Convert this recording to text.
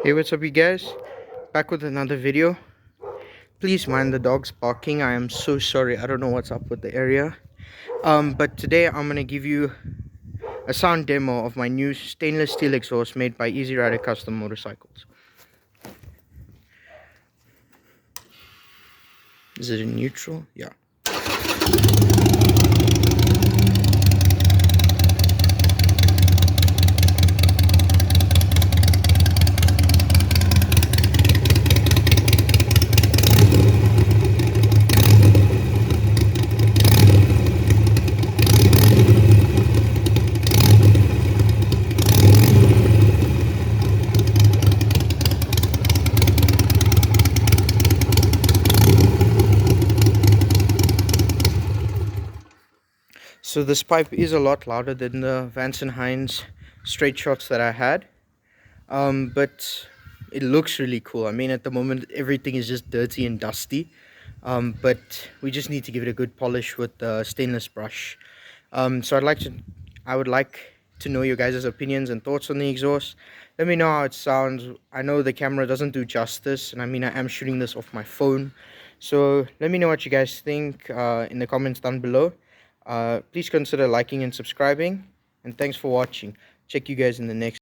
Hey, what's up you guys? Back with another video. Please mind the dogs barking. I am so sorry. I don't know what's up with the area. But today I'm gonna give you a sound demo of my new stainless steel exhaust made by Eazy Rider Custom Motorcycles. Is it in neutral? Yeah. So this pipe is a lot louder than the Vance & Hines straight shots that I had. But it looks really cool. I mean, at the moment everything is just dirty and dusty. But we just need to give it a good polish with the stainless brush. So I would like to know your guys' opinions and thoughts on the exhaust. Let me know how it sounds. I know the camera doesn't do justice, and I mean, I am shooting this off my phone. So let me know what you guys think in the comments down below. Please consider liking and subscribing, and thanks for watching. Check you guys in the next